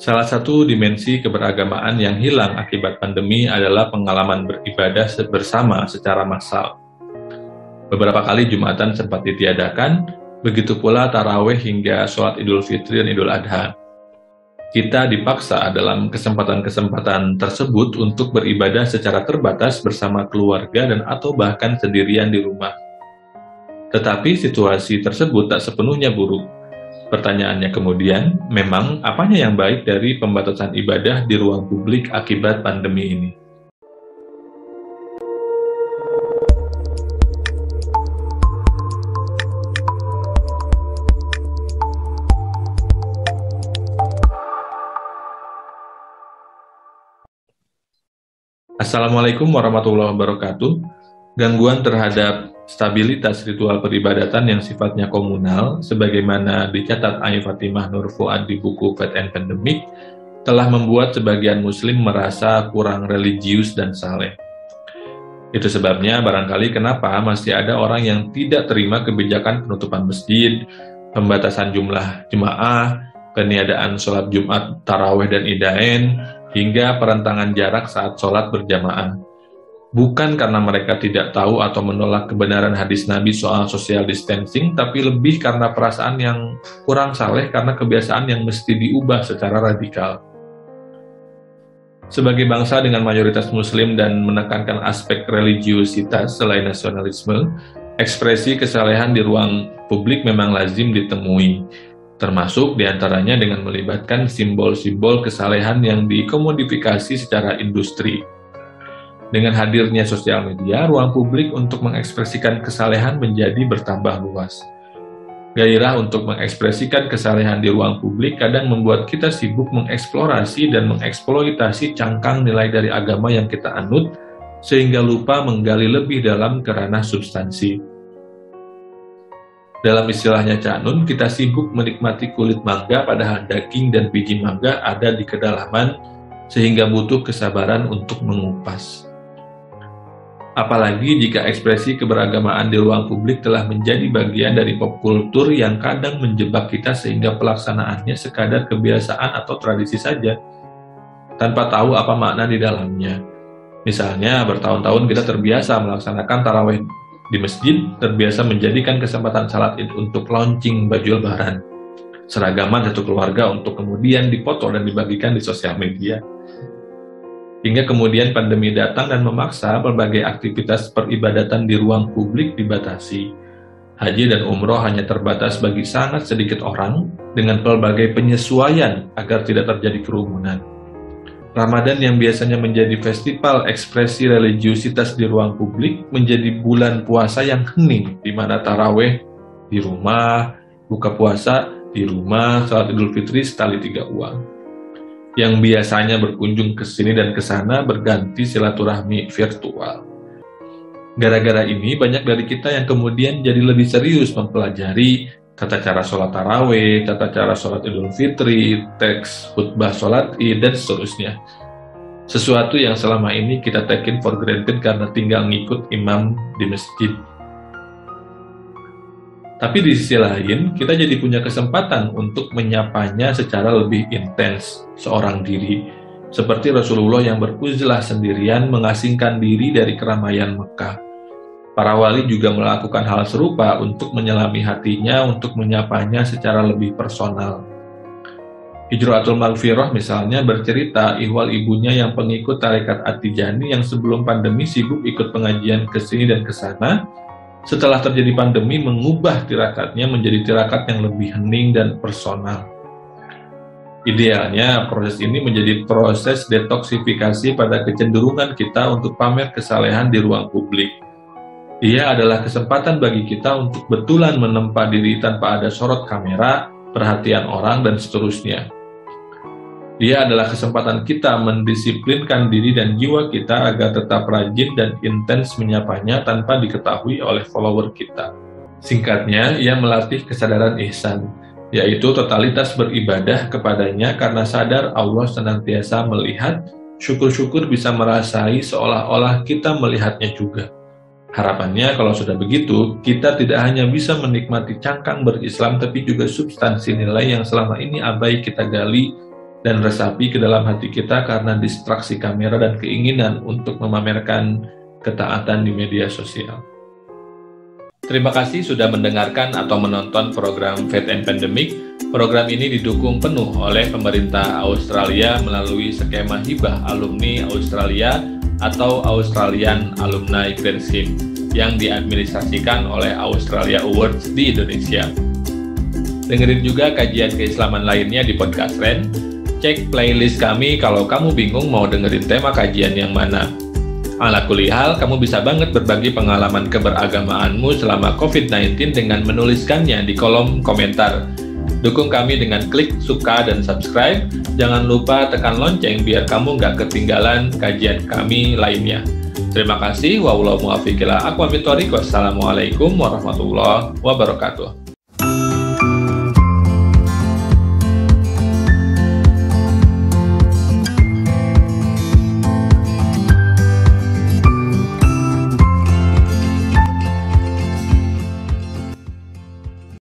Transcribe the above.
Salah satu dimensi keberagamaan yang hilang akibat pandemi adalah pengalaman beribadah bersama secara massal. Beberapa kali Jumatan sempat ditiadakan, begitu pula tarawih hingga sholat Idul Fitri dan Idul Adha. Kita dipaksa dalam kesempatan-kesempatan tersebut untuk beribadah secara terbatas bersama keluarga dan atau bahkan sendirian di rumah. Tetapi situasi tersebut tak sepenuhnya buruk. Pertanyaannya kemudian, memang apanya yang baik dari pembatasan ibadah di ruang publik akibat pandemi ini? Assalamualaikum warahmatullahi wabarakatuh. Gangguan terhadap stabilitas ritual peribadatan yang sifatnya komunal, sebagaimana dicatat Ai Fatimah Nur Fuad di buku Faith and Pandemic, telah membuat sebagian muslim merasa kurang religius dan saleh. Itu sebabnya barangkali kenapa masih ada orang yang tidak terima kebijakan penutupan masjid, pembatasan jumlah jemaah, peniadaan sholat Jumat, tarawih dan idain, hingga perentangan jarak saat sholat berjamaah. Bukan karena mereka tidak tahu atau menolak kebenaran hadis Nabi soal social distancing, tapi lebih karena perasaan yang kurang saleh karena kebiasaan yang mesti diubah secara radikal. Sebagai bangsa dengan mayoritas muslim dan menekankan aspek religiusitas selain nasionalisme, ekspresi kesalehan di ruang publik memang lazim ditemui, termasuk diantaranya dengan melibatkan simbol-simbol kesalehan yang dikomodifikasi secara industri. Dengan hadirnya sosial media, ruang publik untuk mengekspresikan kesalehan menjadi bertambah luas. Gairah untuk mengekspresikan kesalehan di ruang publik kadang membuat kita sibuk mengeksplorasi dan mengeksploitasi cangkang nilai dari agama yang kita anut, sehingga lupa menggali lebih dalam ke ranah substansi. Dalam istilahnya Cak Nun, kita sibuk menikmati kulit mangga padahal daging dan biji mangga ada di kedalaman, sehingga butuh kesabaran untuk mengupas. Apalagi jika ekspresi keberagamaan di ruang publik telah menjadi bagian dari pop kultur yang kadang menjebak kita sehingga pelaksanaannya sekadar kebiasaan atau tradisi saja, tanpa tahu apa makna di dalamnya. Misalnya, bertahun-tahun kita terbiasa melaksanakan tarawih di masjid, terbiasa menjadikan kesempatan salat Id untuk launching baju lebaran, seragaman satu keluarga untuk kemudian dipoto dan dibagikan di sosial media. Hingga kemudian pandemi datang dan memaksa berbagai aktivitas peribadatan di ruang publik dibatasi. Haji dan umroh hanya terbatas bagi sangat sedikit orang dengan berbagai penyesuaian agar tidak terjadi kerumunan. Ramadan yang biasanya menjadi festival ekspresi religiusitas di ruang publik menjadi bulan puasa yang hening, di mana tarawih di rumah, buka puasa di rumah, salat Idul Fitri sekali 3 uang. Yang biasanya berkunjung ke sini dan ke sana berganti silaturahmi virtual. Gara-gara ini banyak dari kita yang kemudian jadi lebih serius mempelajari tata cara sholat tarawih, tata cara sholat Idul Fitri, teks khutbah sholat Id, dan seterusnya. Sesuatu yang selama ini kita taken for granted karena tinggal ngikut imam di masjid. Tapi di sisi lain, kita jadi punya kesempatan untuk menyapanya secara lebih intens seorang diri. Seperti Rasulullah yang beruzlah sendirian mengasingkan diri dari keramaian Mekah. Para wali juga melakukan hal serupa untuk menyelami hatinya, untuk menyapanya secara lebih personal. Hijratul Maghfirah misalnya bercerita ihwal ibunya yang pengikut tarekat At-Tijani yang sebelum pandemi sibuk ikut pengajian ke sini dan ke sana. Setelah terjadi pandemi, mengubah tirakatnya menjadi tirakat yang lebih hening dan personal. Idealnya, proses ini menjadi proses detoksifikasi pada kecenderungan kita untuk pamer kesalehan di ruang publik. Ia adalah kesempatan bagi kita untuk betulan menempa diri tanpa ada sorot kamera, perhatian orang, dan seterusnya. Dia adalah kesempatan kita mendisiplinkan diri dan jiwa kita agar tetap rajin dan intens menyapanya tanpa diketahui oleh follower kita. Singkatnya, ia melatih kesadaran ihsan, yaitu totalitas beribadah kepadanya karena sadar Allah senantiasa melihat, syukur-syukur bisa merasai seolah-olah kita melihatnya juga. Harapannya kalau sudah begitu, kita tidak hanya bisa menikmati cangkang berislam, tapi juga substansi nilai yang selama ini abai kita gali dan resapi ke dalam hati kita karena distraksi kamera dan keinginan untuk memamerkan ketaatan di media sosial. Terima kasih sudah mendengarkan atau menonton program Faith and Pandemic. Program ini didukung penuh oleh pemerintah Australia melalui skema hibah alumni Australia atau Australian Alumni Grant Scheme yang diadministrasikan oleh Australia Awards di Indonesia. Dengerin juga kajian keislaman lainnya di podcast Ren. Cek playlist kami kalau kamu bingung mau dengerin tema kajian yang mana. Ala kulihal, kamu bisa banget berbagi pengalaman keberagamaanmu selama COVID-19 dengan menuliskannya di kolom komentar. Dukung kami dengan klik suka dan subscribe. Jangan lupa tekan lonceng biar kamu nggak ketinggalan kajian kami lainnya. Terima kasih. Wallahu muwaffiq ila aqwamit thoriq. Wassalamualaikum warahmatullahi wabarakatuh.